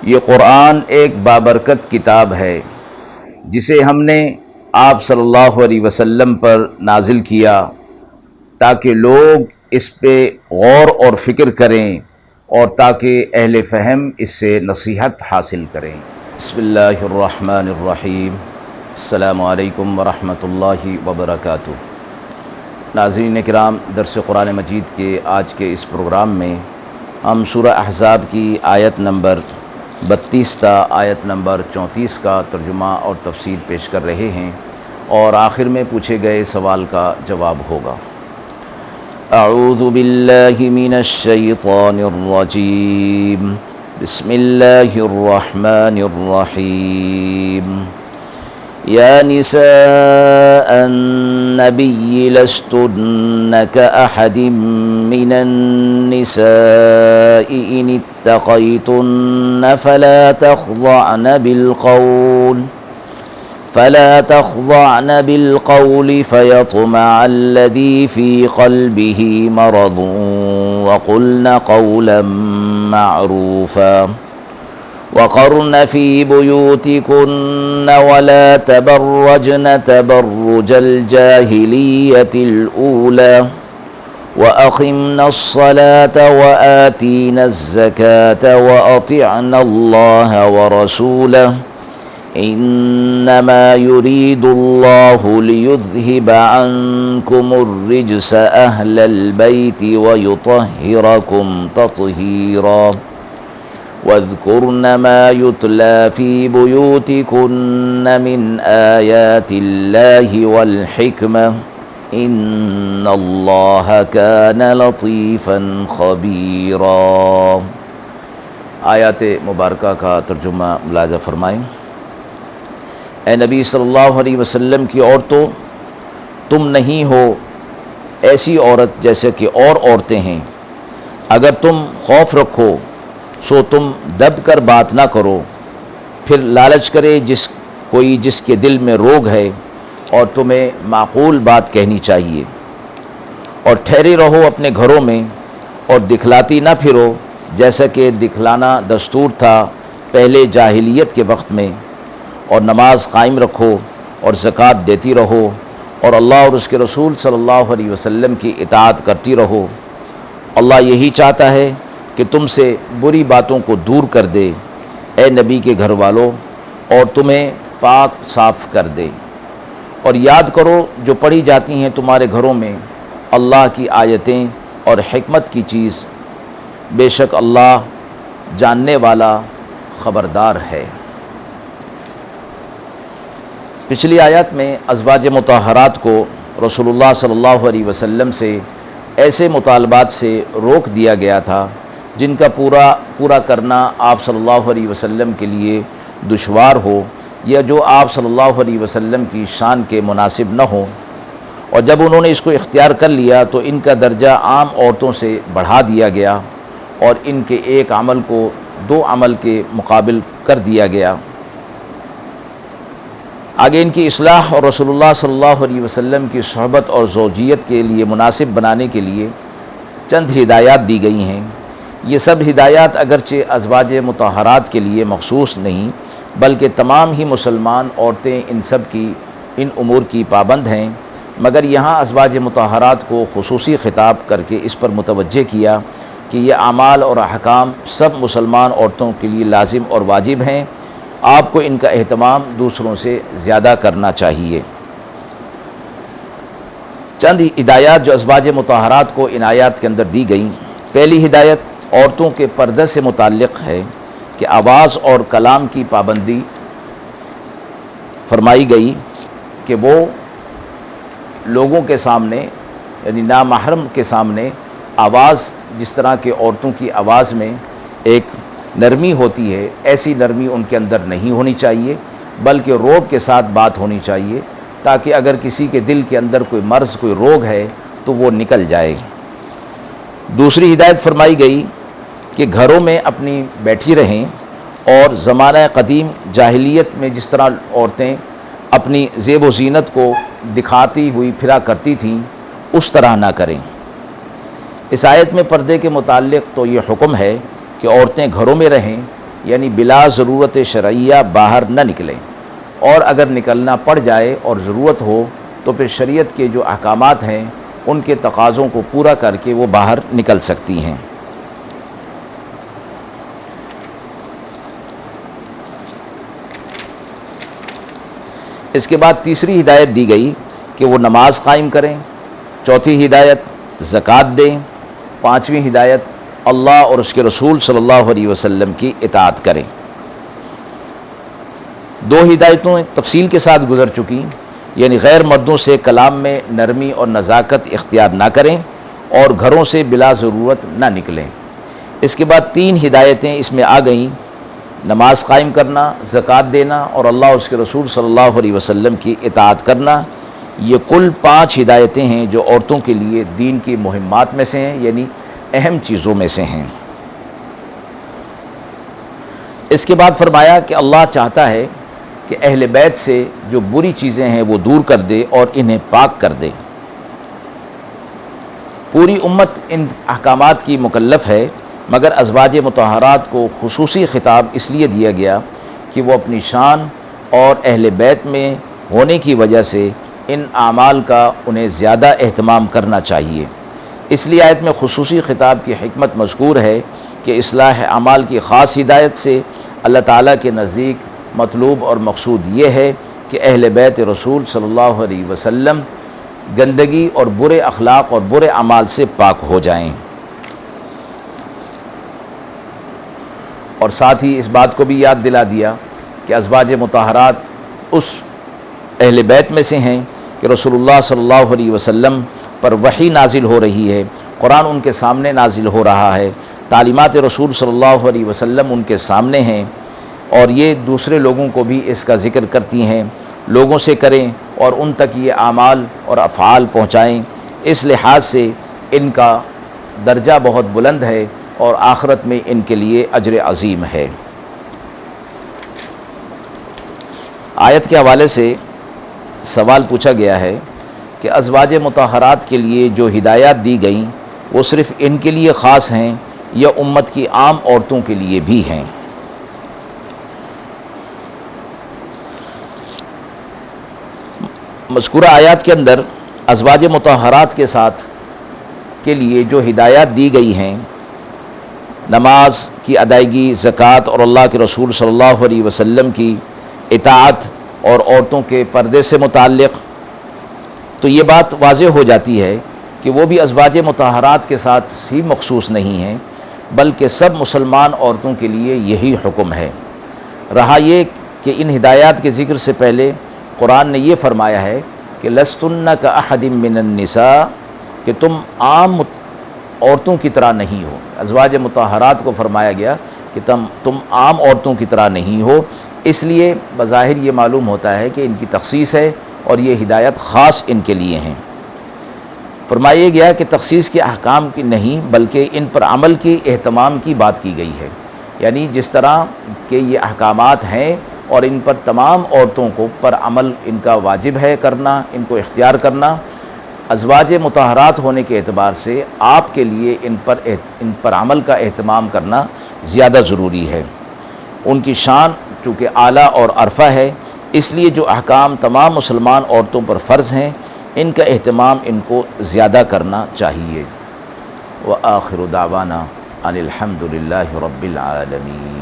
یہ قرآن ایک بابرکت کتاب ہے جسے ہم نے آپ صلی اللہ علیہ وسلم پر نازل کیا تاکہ لوگ اس پہ غور اور فکر کریں اور تاکہ اہل فہم اس سے نصیحت حاصل کریں۔ بسم اللہ الرحمن الرحیم۔ السلام علیکم ورحمۃ اللہ وبرکاتہ۔ ناظرین کرام، درس قرآن مجید کے آج کے اس پروگرام میں ہم سورہ احزاب کی آیت نمبر 32 تا آیت نمبر 34 کا ترجمہ اور تفسیر پیش کر رہے ہیں اور آخر میں پوچھے گئے سوال کا جواب ہوگا۔ اعوذ باللہ من الشیطان الرجیم، بسم اللہ الرحمن الرحیم۔ یا نساء النبی لستن کأحد من النساء ان اتقیتن فلا تخضعن بالقول فيطمع الذي في قلبه مرض وقلن قولا معروفا وقرن في بيوتكن ولا تبرجن تبرج الجاهلية الأولى وأقمن الصلاة وآتين الزكاة وأطعن الله ورسوله إنما يريد الله ليذهب عنكم الرجس أهل البيت ويطهركم تطهيرا واذكرن ما يتلى في بيوتكن من آيات الله والحكمة إن الله كان لطيفا خبيرا۔ آیات مبارکہ کا ترجمہ ملاحظہ فرمائیں۔ اے نبی صلی اللہ علیہ وسلم کی عورتوں، تم نہیں ہو ایسی عورت جیسے کہ اور عورتیں ہیں۔ اگر تم خوف رکھو سو تم دب کر بات نہ کرو، پھر لالچ کرے کوئی جس کے دل میں روگ ہے، اور تمہیں معقول بات کہنی چاہیے، اور ٹھہرے رہو اپنے گھروں میں اور دکھلاتی نہ پھرو جیسا کہ دکھلانا دستور تھا پہلے جاہلیت کے وقت میں، اور نماز قائم رکھو اور زکوٰۃ دیتی رہو اور اللہ اور اس کے رسول صلی اللہ علیہ وسلم کی اطاعت کرتی رہو۔ اللہ یہی چاہتا ہے کہ تم سے بری باتوں کو دور کر دے اے نبی کے گھر والوں، اور تمہیں پاک صاف کر دے، اور یاد کرو جو پڑھی جاتی ہیں تمہارے گھروں میں اللہ کی آیتیں اور حکمت کی چیز، بے شک اللہ جاننے والا خبردار ہے۔ پچھلی آیت میں ازواج مطہرات کو رسول اللہ صلی اللہ علیہ وسلم سے ایسے مطالبات سے روک دیا گیا تھا جن کا پورا کرنا آپ صلی اللہ علیہ وسلم کے لیے دشوار ہو، یا جو آپ صلی اللہ علیہ وسلم کی شان کے مناسب نہ ہو، اور جب انہوں نے اس کو اختیار کر لیا تو ان کا درجہ عام عورتوں سے بڑھا دیا گیا اور ان کے ایک عمل کو 2 عمل کے مقابل کر دیا گیا۔ آگے ان کی اصلاح اور رسول اللہ صلی اللہ علیہ وسلم کی صحبت اور زوجیت کے لیے مناسب بنانے کے لیے چند ہدایات دی گئی ہیں۔ یہ سب ہدایات اگرچہ ازواج مطہرات کے لیے مخصوص نہیں بلکہ تمام ہی مسلمان عورتیں ان امور کی پابند ہیں، مگر یہاں ازواج مطہرات کو خصوصی خطاب کر کے اس پر متوجہ کیا کہ یہ اعمال اور احکام سب مسلمان عورتوں کے لیے لازم اور واجب ہیں، آپ کو ان کا اہتمام دوسروں سے زیادہ کرنا چاہیے۔ چند ہدایات جو ازواج مطہرات کو ان آیات کے اندر دی گئیں۔ پہلی ہدایت عورتوں کے پردے سے متعلق ہے کہ آواز اور کلام کی پابندی فرمائی گئی کہ وہ لوگوں کے سامنے یعنی نامحرم کے سامنے آواز، جس طرح کہ عورتوں کی آواز میں ایک نرمی ہوتی ہے ایسی نرمی ان کے اندر نہیں ہونی چاہیے، بلکہ روب کے ساتھ بات ہونی چاہیے تاکہ اگر کسی کے دل کے اندر کوئی مرض کوئی روگ ہے تو وہ نکل جائے۔ دوسری ہدایت فرمائی گئی کہ گھروں میں اپنی بیٹھی رہیں اور زمانہ قدیم جاہلیت میں جس طرح عورتیں اپنی زیب و زینت کو دکھاتی ہوئی پھرا کرتی تھیں اس طرح نہ کریں۔ اس آیت میں پردے کے متعلق تو یہ حکم ہے کہ عورتیں گھروں میں رہیں، یعنی بلا ضرورت شرعیہ باہر نہ نکلیں، اور اگر نکلنا پڑ جائے اور ضرورت ہو تو پھر شریعت کے جو احکامات ہیں ان کے تقاضوں کو پورا کر کے وہ باہر نکل سکتی ہیں۔ اس کے بعد تیسری ہدایت دی گئی کہ وہ نماز قائم کریں، چوتھی ہدایت زکوٰۃ دیں، پانچویں ہدایت اللہ اور اس کے رسول صلی اللہ علیہ وسلم کی اطاعت کریں۔ دو ہدایتوں تفصیل کے ساتھ گزر چکی، یعنی غیر مردوں سے کلام میں نرمی اور نزاکت اختیار نہ کریں اور گھروں سے بلا ضرورت نہ نکلیں۔ اس کے بعد تین ہدایتیں اس میں آ گئیں، نماز قائم کرنا، زکوٰۃ دینا اور اللہ اور اس کے رسول صلی اللہ علیہ وسلم کی اطاعت کرنا۔ یہ کل 5 ہدایتیں ہیں جو عورتوں کے لیے دین کی مہمات میں سے ہیں، یعنی اہم چیزوں میں سے ہیں۔ اس کے بعد فرمایا کہ اللہ چاہتا ہے کہ اہل بیت سے جو بری چیزیں ہیں وہ دور کر دے اور انہیں پاک کر دے۔ پوری امت ان احکامات کی مکلف ہے، مگر ازواج مطہرات کو خصوصی خطاب اس لیے دیا گیا کہ وہ اپنی شان اور اہل بیت میں ہونے کی وجہ سے ان اعمال کا انہیں زیادہ اہتمام کرنا چاہیے۔ اس لیے آیت میں خصوصی خطاب کی حکمت مذکور ہے کہ اصلاح اعمال کی خاص ہدایت سے اللہ تعالیٰ کے نزدیک مطلوب اور مقصود یہ ہے کہ اہل بیت رسول صلی اللہ علیہ وسلم گندگی اور برے اخلاق اور برے اعمال سے پاک ہو جائیں، اور ساتھ ہی اس بات کو بھی یاد دلا دیا کہ ازواج مطہرات اس اہل بیت میں سے ہیں کہ رسول اللہ صلی اللہ علیہ وسلم پر وحی نازل ہو رہی ہے، قرآن ان کے سامنے نازل ہو رہا ہے، تعلیمات رسول صلی اللہ علیہ وسلم ان کے سامنے ہیں، اور یہ دوسرے لوگوں کو بھی اس کا ذکر کرتی ہیں، لوگوں سے کریں اور ان تک یہ اعمال اور افعال پہنچائیں۔ اس لحاظ سے ان کا درجہ بہت بلند ہے اور آخرت میں ان کے لیے اجر عظیم ہے۔ آیت کے حوالے سے سوال پوچھا گیا ہے کہ ازواج مطہرات کے لیے جو ہدایات دی گئیں وہ صرف ان کے لیے خاص ہیں یا امت کی عام عورتوں کے لیے بھی ہیں؟ مذکورہ آیات کے اندر ازواج مطہرات کے ساتھ کے لیے جو ہدایات دی گئی ہیں، نماز کی ادائیگی، زکوٰۃ اور اللہ کے رسول صلی اللہ علیہ وسلم کی اطاعت اور عورتوں کے پردے سے متعلق، تو یہ بات واضح ہو جاتی ہے کہ وہ بھی ازواج مطہرات کے ساتھ ہی مخصوص نہیں ہیں، بلکہ سب مسلمان عورتوں کے لیے یہی حکم ہے۔ رہا یہ کہ ان ہدایات کے ذکر سے پہلے قرآن نے یہ فرمایا ہے کہ لستن کاحد من النساء، کہ تم عام عورتوں کی طرح نہیں ہو۔ ازواج مطہرات کو فرمایا گیا کہ تم عام عورتوں کی طرح نہیں ہو، اس لیے بظاہر یہ معلوم ہوتا ہے کہ ان کی تخصیص ہے اور یہ ہدایت خاص ان کے لیے ہیں۔ فرمایا گیا کہ تخصیص کے احکام کی نہیں بلکہ ان پر عمل کے اہتمام کی بات کی گئی ہے، یعنی جس طرح کہ یہ احکامات ہیں اور ان پر تمام عورتوں کو پر عمل ان کا واجب ہے کرنا، ان کو اختیار کرنا، ازواج مطہرات ہونے کے اعتبار سے آپ کے لیے ان پر عمل کا اہتمام کرنا زیادہ ضروری ہے۔ ان کی شان چونکہ اعلیٰ اور عرفہ ہے، اس لیے جو احکام تمام مسلمان عورتوں پر فرض ہیں ان کا اہتمام ان کو زیادہ کرنا چاہیے۔ وآخر دعوانا ان الحمد للہ رب العالمین۔